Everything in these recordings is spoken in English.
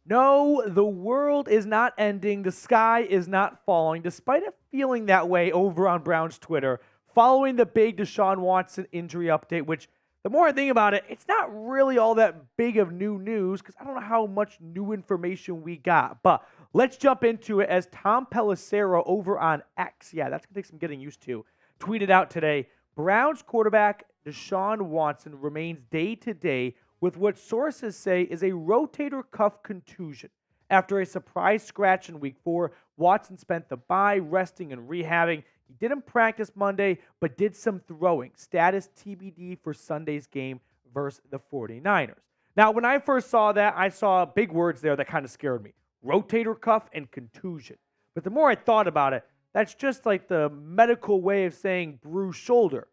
No, the world is not ending. The sky is not falling, despite it feeling that way over on Brown's Twitter, following the big Deshaun Watson injury update, which the more I think about it, it's not really all that big of new news because I don't know how much new information we got. But let's jump into it as Tom Pelissero over on X, yeah, that's going to take some getting used to, tweeted out today, Browns quarterback Deshaun Watson remains day-to-day with what sources say is a rotator cuff contusion. After a surprise scratch in Week 4, Watson spent the bye resting and rehabbing. He didn't practice Monday, but did some throwing. Status TBD for Sunday's game versus the 49ers. Now, when I first saw that, I saw big words there that kind of scared me. Rotator cuff and contusion. But the more I thought about it, that's just like the medical way of saying bruised shoulder,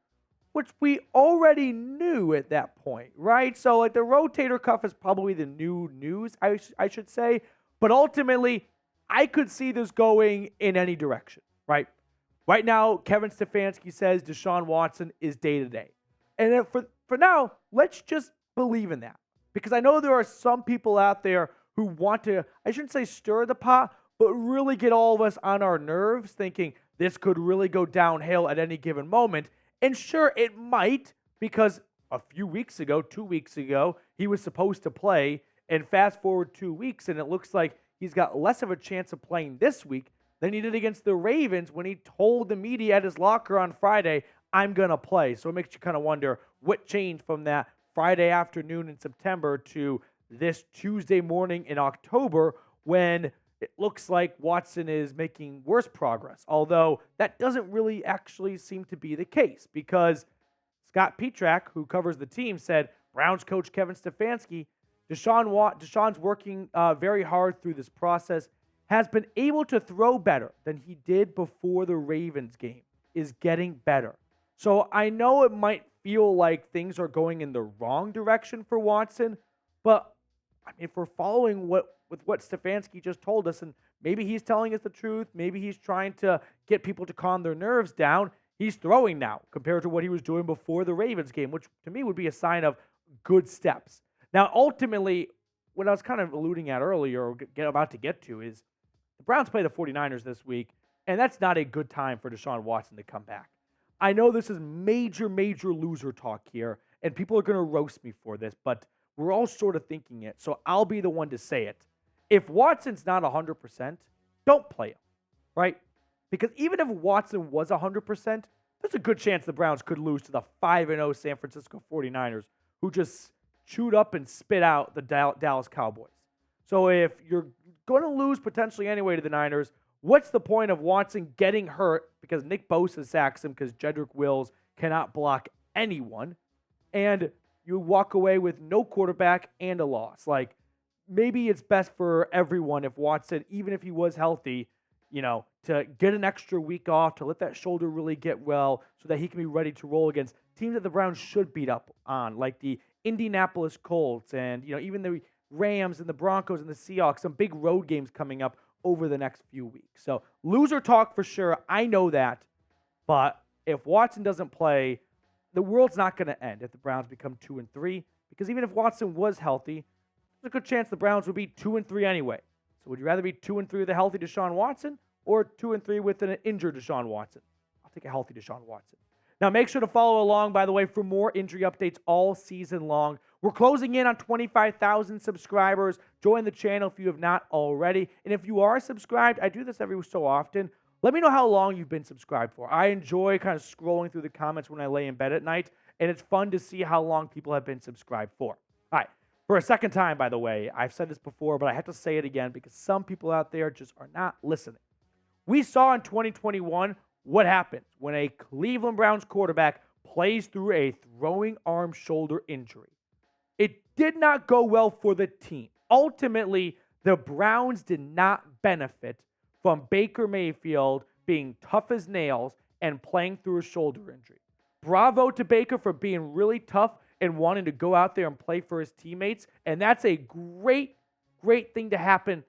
which we already knew at that point, right? So, like, the rotator cuff is probably the new news, I should say. But ultimately, I could see this going in any direction, right? Right now, Kevin Stefanski says Deshaun Watson is day-to-day. And for now, let's just believe in that. Because I know there are some people out there who want to, I shouldn't say stir the pot, but really get all of us on our nerves thinking this could really go downhill at any given moment. And sure, it might, because a few weeks ago, 2 weeks ago, he was supposed to play. And fast forward 2 weeks, and it looks like he's got less of a chance of playing this week than he did against the Ravens when he told the media at his locker on Friday, I'm going to play. So it makes you kind of wonder what changed from that Friday afternoon in September to this Tuesday morning in October when it looks like Watson is making worse progress. Although that doesn't really actually seem to be the case because Scott Petrak, who covers the team, said Browns coach Kevin Stefanski, Deshaun's working very hard through this process, has been able to throw better than he did before the Ravens game, is getting better. So I know it might feel like things are going in the wrong direction for Watson, but I mean, if we're following what Stefanski just told us, and maybe he's telling us the truth, maybe he's trying to get people to calm their nerves down, he's throwing now compared to what he was doing before the Ravens game, which to me would be a sign of good steps. Now, ultimately, what I was kind of alluding at earlier, or about to get to, is the Browns play the 49ers this week, and that's not a good time for Deshaun Watson to come back. I know this is major, major loser talk here, and people are going to roast me for this, but we're all sort of thinking it, so I'll be the one to say it. If Watson's not 100%, don't play him, right? Because even if Watson was 100%, there's a good chance the Browns could lose to the 5-0 San Francisco 49ers, who just chewed up and spit out the Dallas Cowboys. So if you're going to lose potentially anyway to the Niners, what's the point of Watson getting hurt because Nick Bosa sacks him because Jedrick Wills cannot block anyone, and you walk away with no quarterback and a loss? Like, maybe it's best for everyone if Watson, even if he was healthy, to get an extra week off, to let that shoulder really get well so that he can be ready to roll against teams that the Browns should beat up on, like the Indianapolis Colts and, even the Rams and the Broncos and the Seahawks, some big road games coming up over the next few weeks. So loser talk for sure. I know that. But if Watson doesn't play, the world's not going to end if the Browns become 2-3, because even if Watson was healthy, there's a good chance the Browns would be 2-3 anyway. So would you rather be 2-3 with a healthy Deshaun Watson or 2-3 with an injured Deshaun Watson? I'll take a healthy Deshaun Watson. Now, make sure to follow along, by the way, for more injury updates all season long. We're closing in on 25,000 subscribers. Join the channel if you have not already. And if you are subscribed, I do this every so often. Let me know how long you've been subscribed for. I enjoy kind of scrolling through the comments when I lay in bed at night, and it's fun to see how long people have been subscribed for. All right. For a second time, by the way, I've said this before, but I have to say it again because some people out there just are not listening. We saw in 2021 what happens when a Cleveland Browns quarterback plays through a throwing arm shoulder injury. It did not go well for the team. Ultimately, the Browns did not benefit from Baker Mayfield being tough as nails and playing through a shoulder injury. Bravo to Baker for being really tough and wanting to go out there and play for his teammates. And that's a great, great thing to happen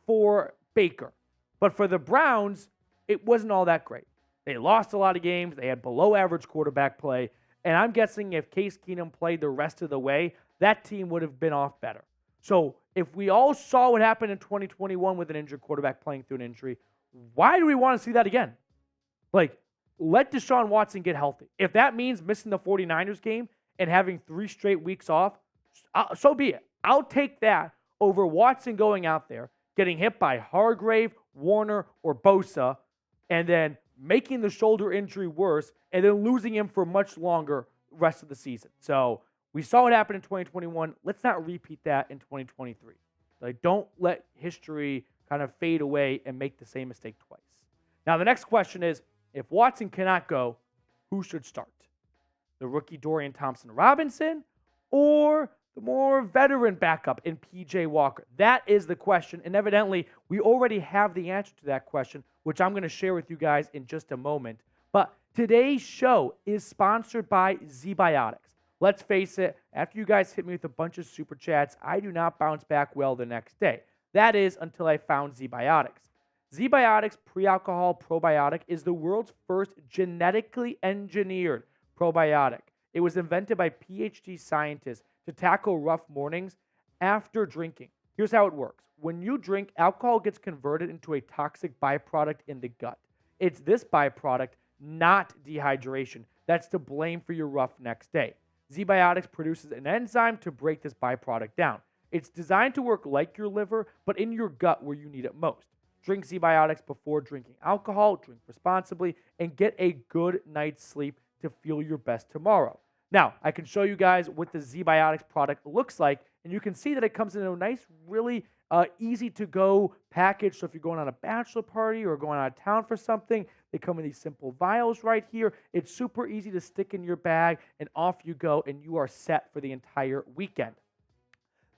for Baker. But for the Browns, it wasn't all that great. They lost a lot of games. They had below average quarterback play. And I'm guessing if Case Keenum played the rest of the way, that team would have been off better. So If we all saw what happened in 2021 with an injured quarterback playing through an injury, why do we want to see that again? Like, let Deshaun Watson get healthy. If that means missing the 49ers game and having 3 straight weeks off, so be it. I'll take that over Watson going out there, getting hit by Hargrave, Warner, or Bosa, and then making the shoulder injury worse, and then losing him for much longer rest of the season. So we saw what happened in 2021. Let's not repeat that in 2023. Like, don't let history kind of fade away and make the same mistake twice. Now, the next question is, if Watson cannot go, who should start? The rookie Dorian Thompson-Robinson or the more veteran backup in P.J. Walker? That is the question, and evidently, we already have the answer to that question, which I'm going to share with you guys in just a moment. But today's show is sponsored by ZBiotics. Let's face it, after you guys hit me with a bunch of super chats, I do not bounce back well the next day. That is until I found ZBiotics. ZBiotics Pre-Alcohol Probiotic is the world's first genetically engineered probiotic. It was invented by PhD scientists to tackle rough mornings after drinking. Here's how it works. When you drink, alcohol gets converted into a toxic byproduct in the gut. It's this byproduct, not dehydration, that's to blame for your rough next day. ZBiotics produces an enzyme to break this byproduct down. It's designed to work like your liver, but in your gut where you need it most. Drink ZBiotics before drinking alcohol, drink responsibly, and get a good night's sleep to feel your best tomorrow. Now, I can show you guys what the ZBiotics product looks like, and you can see that it comes in a nice, really easy-to-go package. So if you're going on a bachelor party or going out of town for something, they come in these simple vials right here. It's super easy to stick in your bag, and off you go, and you are set for the entire weekend.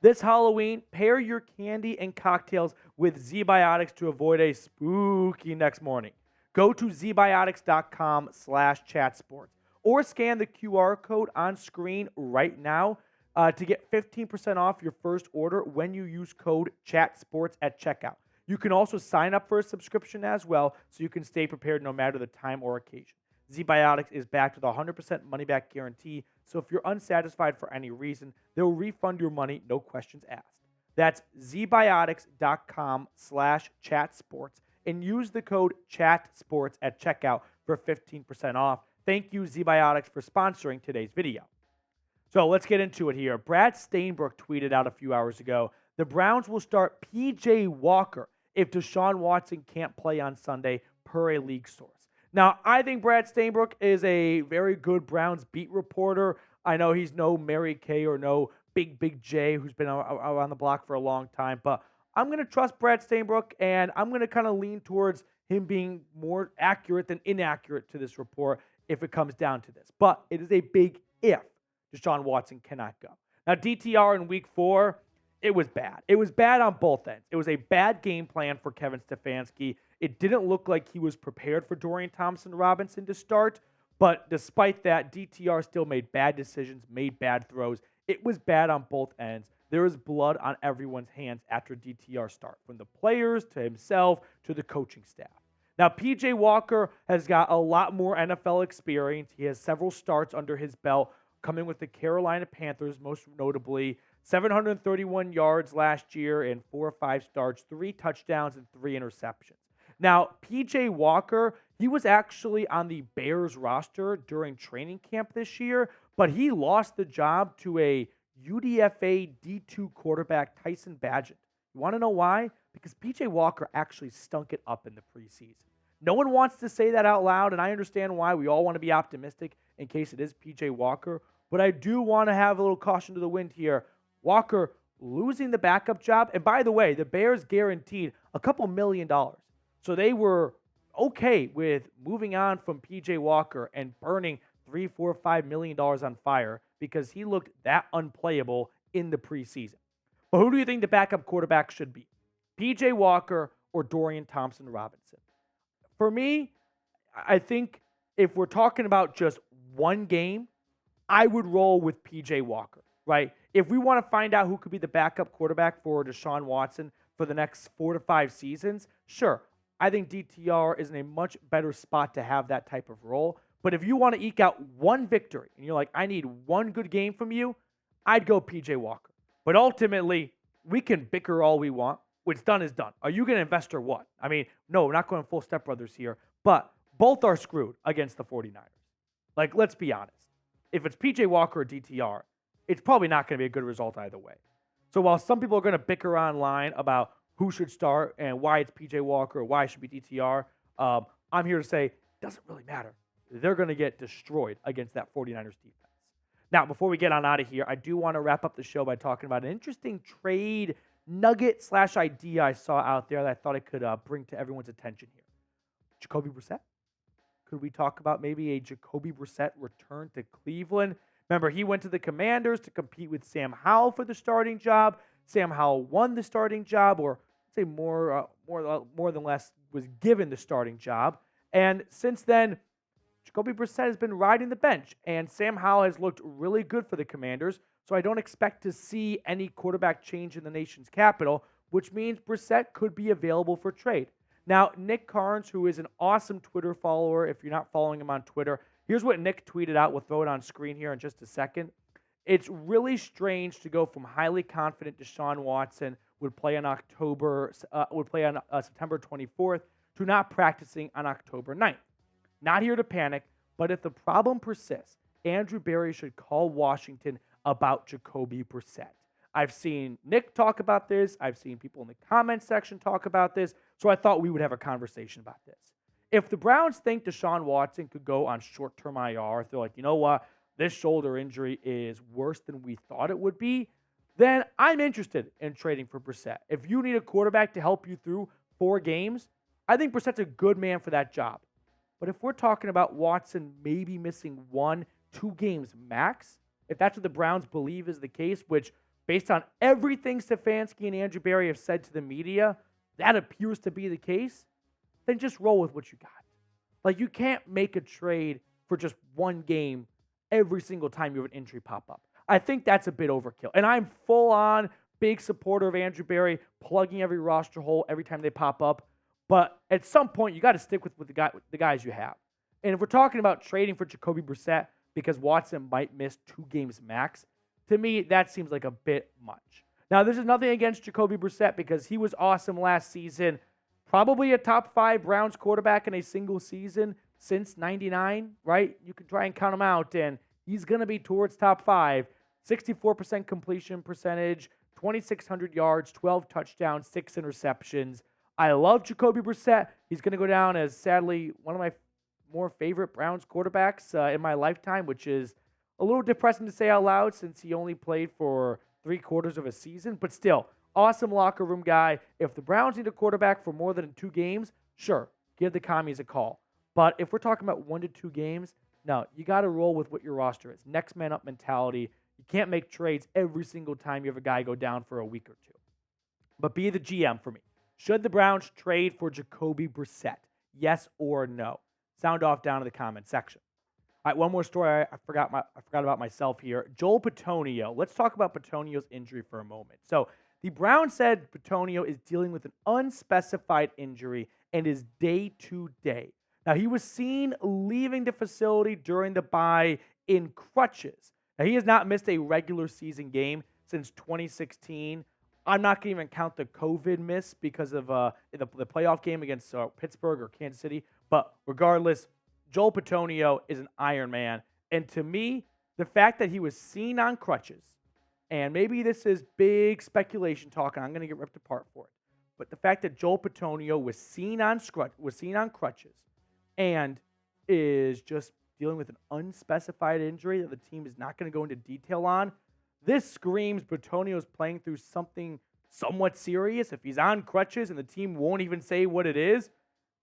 This Halloween, pair your candy and cocktails with ZBiotics to avoid a spooky next morning. Go to zbiotics.com/chatsports or scan the QR code on screen right now to get 15% off your first order when you use code CHATSPORTS at checkout. You can also sign up for a subscription as well so you can stay prepared no matter the time or occasion. ZBiotics is backed with a 100% money-back guarantee, so if you're unsatisfied for any reason, they'll refund your money, no questions asked. That's zbiotics.com/chatsports and use the code CHATSPORTS at checkout for 15% off. Thank you, ZBiotics, for sponsoring today's video. So let's get into it here. Brad Stainbrook tweeted out a few hours ago, the Browns will start P.J. Walker if Deshaun Watson can't play on Sunday, per a league source. Now, I think Brad Stainbrook is a very good Browns beat reporter. I know he's no Mary Kay or no Big J who's been around the block for a long time, but I'm going to trust Brad Stainbrook, and I'm going to kind of lean towards him being more accurate than inaccurate to this report if it comes down to this. But it is a big if Deshaun Watson cannot go. Now, DTR in week 4, it was bad. It was bad on both ends. It was a bad game plan for Kevin Stefanski. It didn't look like he was prepared for Dorian Thompson-Robinson to start, but despite that, DTR still made bad decisions, made bad throws. It was bad on both ends. There is blood on everyone's hands after DTR start, from the players to himself to the coaching staff. Now, P.J. Walker has got a lot more NFL experience. He has several starts under his belt, coming with the Carolina Panthers, most notably 731 yards last year in 4 or 5 starts, 3 touchdowns, and 3 interceptions. Now, P.J. Walker, he was actually on the Bears roster during training camp this year, but he lost the job to a UDFA D2 quarterback, Tyson Bagent. You want to know why? Because P.J. Walker actually stunk it up in the preseason. No one wants to say that out loud, and I understand why. We all want to be optimistic in case it is P.J. Walker, but I do want to have a little caution to the wind here. Walker losing the backup job, and by the way, the Bears guaranteed a couple $1 million. So they were okay with moving on from P.J. Walker and burning $3, $4, $5 million on fire because he looked that unplayable in the preseason. But who do you think the backup quarterback should be? P.J. Walker or Dorian Thompson-Robinson? For me, I think if we're talking about just one game, I would roll with P.J. Walker, right? If we want to find out who could be the backup quarterback for Deshaun Watson for the next 4 to 5 seasons, sure. I think DTR is in a much better spot to have that type of role. But if you want to eke out one victory and you're like, I need one good game from you, I'd go P.J. Walker. But ultimately, we can bicker all we want. What's done is done. Are you going to invest or what? I mean, no, we're not going full stepbrothers here, but both are screwed against the 49ers. Like, let's be honest. If it's PJ Walker or DTR, it's probably not going to be a good result either way. So while some people are going to bicker online about who should start and why it's PJ Walker or why it should be DTR, I'm here to say it doesn't really matter. They're going to get destroyed against that 49ers defense. Now, before we get on out of here, I do want to wrap up the show by talking about an interesting trade nugget / idea I saw out there that I thought I could bring to everyone's attention here. Jacoby Brissett. Could we talk about maybe a Jacoby Brissett return to Cleveland? Remember, he went to the Commanders to compete with Sam Howell for the starting job. Sam Howell won the starting job, or say more than less was given the starting job. And since then, Jacoby Brissett has been riding the bench, and Sam Howell has looked really good for the Commanders, so I don't expect to see any quarterback change in the nation's capital, which means Brissett could be available for trade. Now, Nick Carnes, who is an awesome Twitter follower, if you're not following him on Twitter, here's what Nick tweeted out. We'll throw it on screen here in just a second. It's really strange to go from highly confident Deshaun Watson would play on September 24th to not practicing on October 9th. Not here to panic, but if the problem persists, Andrew Berry should call Washington about Jacoby Brissett. I've seen Nick talk about this. I've seen people in the comment section talk about this. So I thought we would have a conversation about this. If the Browns think Deshaun Watson could go on short-term IR, if they're like, you know what, this shoulder injury is worse than we thought it would be, then I'm interested in trading for Brissett. If you need a quarterback to help you through 4 games, I think Brissett's a good man for that job. But if we're talking about Watson maybe missing 1-2 games max, if that's what the Browns believe is the case, which based on everything Stefanski and Andrew Berry have said to the media, that appears to be the case, then just roll with what you got. Like, you can't make a trade for just 1 game every single time you have an injury pop up. I think that's a bit overkill. And I'm full-on big supporter of Andrew Berry plugging every roster hole every time they pop up. But at some point, you got to stick with the guys you have. And if we're talking about trading for Jacoby Brissett because Watson might miss 2 games max, to me, that seems like a bit much. Now, there's nothing against Jacoby Brissett because he was awesome last season. Probably a top 5 Browns quarterback in a single season since 99, right? You can try and count him out, and he's going to be towards top 5. 64% completion percentage, 2,600 yards, 12 touchdowns, 6 interceptions. I love Jacoby Brissett. He's going to go down as, sadly, one of my more favorite Browns quarterbacks in my lifetime, which is a little depressing to say out loud since he only played for 3/4 of a season. But still, awesome locker room guy. If the Browns need a quarterback for more than 2 games, sure, give the commies a call. But if we're talking about 1 to 2 games, no, you got to roll with what your roster is. Next man up mentality. You can't make trades every single time you have a guy go down for a week or 2. But be the GM for me. Should the Browns trade for Jacoby Brissett? Yes or no? Sound off down in the comment section. All right, one more story I forgot about myself here. Joel Bitonio. Let's talk about Bitonio's injury for a moment. So the Browns said Bitonio is dealing with an unspecified injury and is day-to-day. Now, he was seen leaving the facility during the bye in crutches. Now, he has not missed a regular season game since 2016. I'm not going to even count the COVID miss because of the playoff game against Pittsburgh or Kansas City. But regardless, Joel Bitonio is an Iron Man. And to me, the fact that he was seen on crutches, and maybe this is big speculation talk, and I'm going to get ripped apart for it, but the fact that Joel Bitonio was seen on crutches and is just dealing with an unspecified injury that the team is not going to go into detail on, this screams Bitonio's playing through something somewhat serious. If he's on crutches and the team won't even say what it is,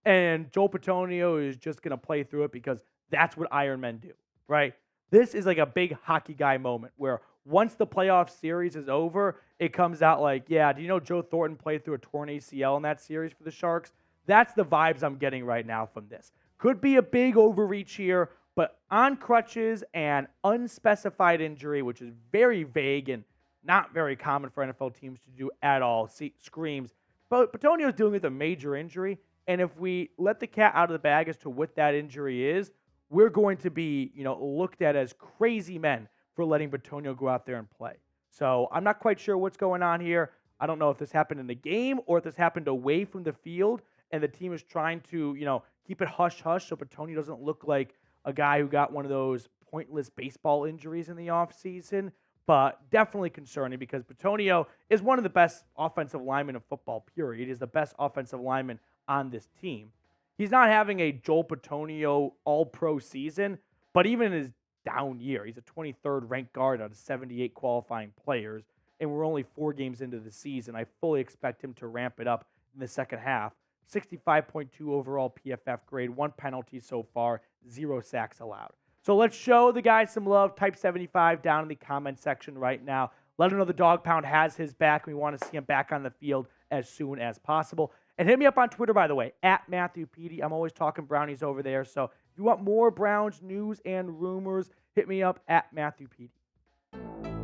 and Joel Bitonio is just going to play through it because that's what Iron Men do, right? This is like a big hockey guy moment where once the playoff series is over, it comes out like, yeah, do you know Joe Thornton played through a torn ACL in that series for the Sharks? That's the vibes I'm getting right now from this. Could be a big overreach here, but on crutches and unspecified injury, which is very vague and not very common for NFL teams to do at all, screams. But Bitonio's dealing with a major injury, and if we let the cat out of the bag as to what that injury is, we're going to be, looked at as crazy men for letting Bitonio go out there and play. So I'm not quite sure what's going on here. I don't know if this happened in the game or if this happened away from the field and the team is trying to, keep it hush-hush so Bitonio doesn't look like a guy who got one of those pointless baseball injuries in the offseason. But definitely concerning because Bitonio is one of the best offensive linemen in football, period. He's the best offensive lineman on this team. He's not having a Joel Bitonio all-pro season, but even in his down year, he's a 23rd ranked guard out of 78 qualifying players, and we're only 4 games into the season. I fully expect him to ramp it up in the second half. 65.2 overall PFF grade, 1 penalty so far, 0 sacks allowed. So let's show the guy some love. Type 75 down in the comment section right now. Let him know the Dog Pound has his back. We want to see him back on the field as soon as possible. And hit me up on Twitter, by the way, at Matthew Petey. I'm always talking Brownies over there. So if you want more Browns news and rumors, hit me up at Matthew Petey.